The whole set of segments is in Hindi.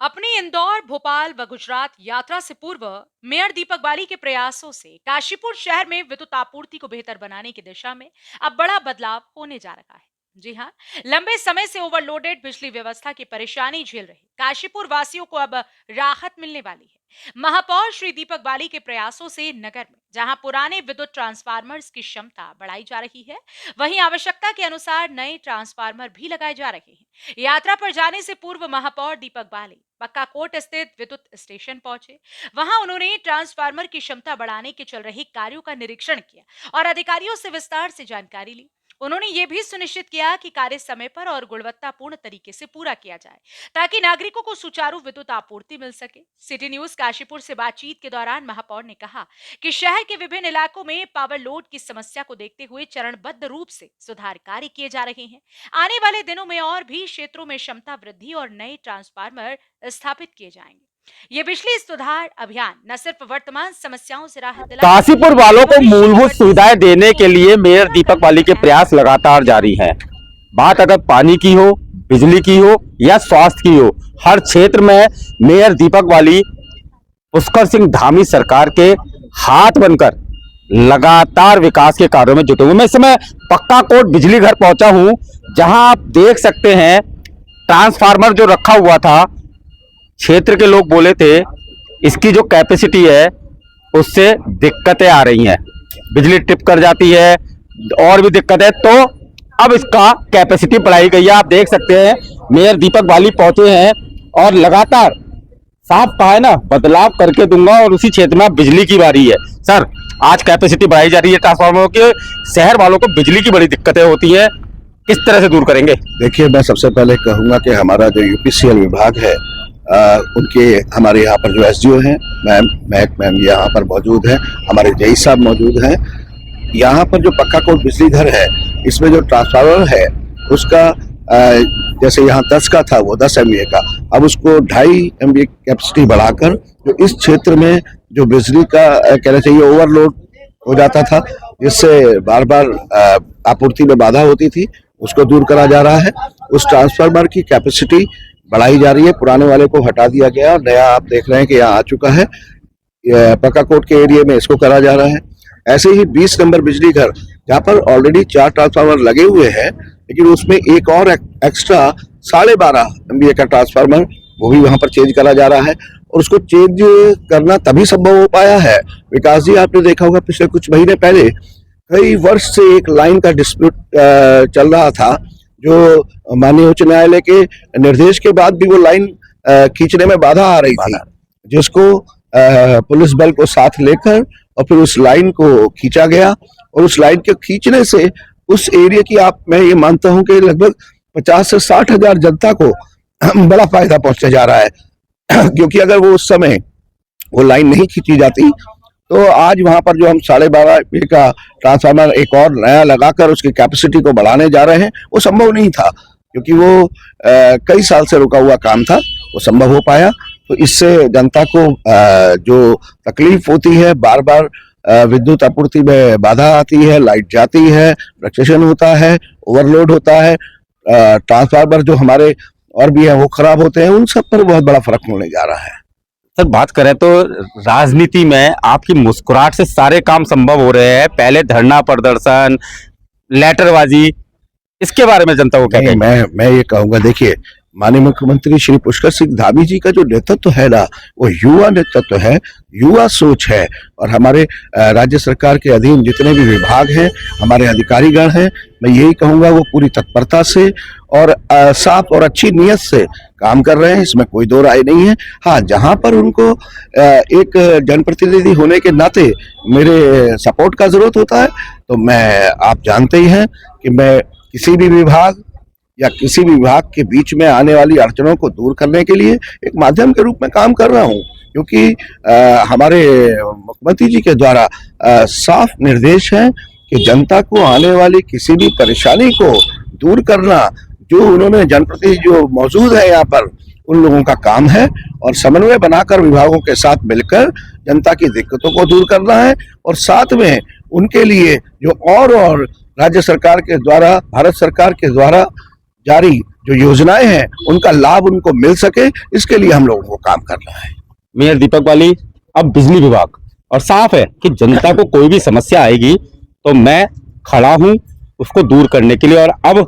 अपनी इंदौर, भोपाल व गुजरात यात्रा से पूर्व मेयर दीपक बाली के प्रयासों से काशीपुर शहर में विद्युत आपूर्ति को बेहतर बनाने की दिशा में अब बड़ा बदलाव होने जा रहा है। जी हाँ, लंबे समय से ओवरलोडेड बिजली व्यवस्था की परेशानी झेल रहे काशीपुर वासियों को अब राहत मिलने वाली है। महापौर श्री दीपक बाली के प्रयासों से नगर में जहां पुराने विद्युत ट्रांसफार्मर्स की क्षमता बढ़ाई जा रही है, वहीं आवश्यकता के अनुसार नए ट्रांसफार्मर भी लगाए जा रहे हैं। यात्रा पर जाने से पूर्व महापौर दीपक बाली पक्का कोट स्थित विद्युत स्टेशन पहुंचे। वहां उन्होंने ट्रांसफार्मर की क्षमता बढ़ाने के चल रहे कार्यों का निरीक्षण किया और अधिकारियों से विस्तार से जानकारी ली। उन्होंने ये भी सुनिश्चित किया कि कार्य समय पर और गुणवत्तापूर्ण तरीके से पूरा किया जाए, ताकि नागरिकों को सुचारू विद्युत आपूर्ति मिल सके। सिटी न्यूज काशीपुर से बातचीत के दौरान महापौर ने कहा कि शहर के विभिन्न इलाकों में पावर लोड की समस्या को देखते हुए चरणबद्ध रूप से सुधार कार्य किए जा रहे हैं। आने वाले दिनों में और भी क्षेत्रों में क्षमता वृद्धि और नए ट्रांसफार्मर स्थापित किए जाएंगे। ये बिजली सुधार अभियान न सिर्फ वर्तमान समस्याओं से राहत दिलाएगा, काशीपुर वालों को भविष्य में मूलभूत बढ़ती सुविधाएं देने के लिए मेयर पूरा दीपक करने बाली के का प्रयास लगातार जारी हैं। बात अगर पानी की हो, बिजली की हो या स्वास्थ्य की हो, हर क्षेत्र में मेयर दीपक बाली पुष्कर सिंह धामी सरकार के हाथ बनकर लगातार विकास के कार्यों में जुटे हुए। मैं इस समय पक्का कोट बिजली घर पहुंचा हूं, जहां आप देख सकते हैं ट्रांसफार्मर जो रखा हुआ था, क्षेत्र के लोग बोले थे इसकी जो कैपेसिटी है उससे दिक्कतें आ रही हैं, बिजली ट्रिप कर जाती है और भी दिक्कत है, तो अब इसका कैपेसिटी बढ़ाई गई है। आप देख सकते हैं मेयर दीपक बाली पहुंचे हैं और लगातार साफ कहा है ना, बदलाव करके दूंगा और उसी क्षेत्र में बिजली की बारी है। सर, आज कैपेसिटी बढ़ाई जा रही है ट्रांसफार्मरों के, शहर वालों को बिजली की बड़ी दिक्कतें होती है, किस तरह से दूर करेंगे? देखिए, मैं सबसे पहले कहूंगा कि हमारा जो यूपीसीएल विभाग है, उनके हमारे यहाँ पर जो एसडीओ हैं, मैम यहाँ पर मौजूद हैं, हमारे जेई साहब मौजूद हैं। यहाँ पर जो पक्का कोट बिजली घर है, इसमें जो ट्रांसफार्मर है उसका जैसे यहाँ 10 का था, वो 10 MVA का, अब उसको 2.5 MVA कैपेसिटी बढ़ाकर जो इस क्षेत्र में जो बिजली का कहना चाहिए ओवरलोड हो जाता था, जिससे बार बार आपूर्ति में बाधा होती थी, उसको दूर करा जा रहा है। उस ट्रांसफार्मर की कैपेसिटी बढ़ाई जा रही है, पुराने वाले को हटा दिया गया और नया आप देख रहे हैं कि यहाँ आ चुका है। पक्का कोट के एरिया में इसको करा जा रहा है। ऐसे ही 20 नंबर बिजली घर, जहाँ पर ऑलरेडी 4 ट्रांसफार्मर लगे हुए हैं, लेकिन उसमें एक और एक्स्ट्रा 12.5 MVA का ट्रांसफार्मर वो भी वहां पर चेंज करा जा रहा है। और उसको चेंज करना तभी संभव हो पाया है, विकास जी, आपने देखा होगा पिछले कुछ महीने पहले कई वर्ष से एक लाइन का डिस्प्यूट चल रहा था, जो माननीय उच्च न्यायालय के निर्देश के बाद भी वो लाइन खींचने में बाधा आ रही थी, जिसको पुलिस बल को साथ लेकर और फिर उस लाइन को खींचा गया। और उस लाइन के खींचने से उस एरिया की मैं ये मानता हूं कि लगभग 50 से 60 हजार जनता को बड़ा फायदा पहुंचने जा रहा है। क्योंकि अगर वो उस समय वो लाइन नहीं खींची जाती तो आज वहां पर जो हम 12.5 MVA का ट्रांसफार्मर एक और नया लगाकर उसकी कैपेसिटी को बढ़ाने जा रहे हैं, वो संभव नहीं था, क्योंकि वो कई साल से रुका हुआ काम था, वो संभव हो पाया। तो इससे जनता को जो तकलीफ होती है, बार बार विद्युत आपूर्ति में बाधा आती है, लाइट जाती है, फ्लक्चुएशन होता है, ओवरलोड होता है, ट्रांसफार्मर जो हमारे और भी है वो खराब होते हैं, उन सब पर बहुत बड़ा फर्क होने जा रहा है। सर, बात करें तो राजनीति में आपकी मुस्कुराहट से सारे काम संभव हो रहे हैं। पहले धरना प्रदर्शन, लेटरबाजी, इसके बारे में जनता को क्या कहें? मैं ये कहूंगा, देखिए, माननीय मुख्यमंत्री श्री पुष्कर सिंह धामी जी का जो नेतृत्व है ना, वो युवा नेतृत्व है, युवा सोच है। और हमारे राज्य सरकार के अधीन जितने भी विभाग हैं, हमारे अधिकारीगण हैं, मैं यही कहूंगा वो पूरी तत्परता से और साफ और अच्छी नीयत से काम कर रहे हैं, इसमें कोई दो राय नहीं है। हाँ, जहां पर उनको एक जनप्रतिनिधि होने के नाते मेरे सपोर्ट का जरूरत होता है, तो आप जानते ही हैं कि मैं किसी भी विभाग या किसी भी विभाग के बीच में आने वाली अड़चनों को दूर करने के लिए एक माध्यम के रूप में काम कर रहा हूं, क्योंकि हमारे मुख्यमंत्री जी के द्वारा साफ निर्देश है कि जनता को आने वाली किसी भी परेशानी को दूर करना, जो उन्होंने जनप्रतिनिधि जो मौजूद है यहाँ पर, उन लोगों का काम है, और समन्वय बनाकर विभागों के साथ मिलकर जनता की दिक्कतों को दूर करना है। और साथ में उनके लिए जो और राज्य सरकार के द्वारा, भारत सरकार के द्वारा जारी जो योजनाएं हैं उनका लाभ उनको मिल सके, इसके लिए हम लोगों को काम करना है। मेयर दीपक बाली अब बिजली विभाग, और साफ है कि जनता को कोई भी समस्या आएगी तो मैं खड़ा हूं उसको दूर करने के लिए। और अब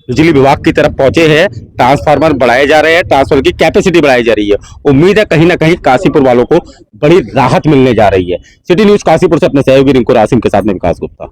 बिजली विभाग की तरफ पहुंचे हैं, ट्रांसफार्मर बढ़ाए जा रहे हैं, ट्रांसफार्मर की कैपेसिटी बढ़ाई जा रही है। उम्मीद है कहीं ना कहीं काशीपुर वालों को बड़ी राहत मिलने जा रही है। सिटी न्यूज काशीपुर से अपने सहयोगी रिंकू रासिम के साथ में विकास गुप्ता।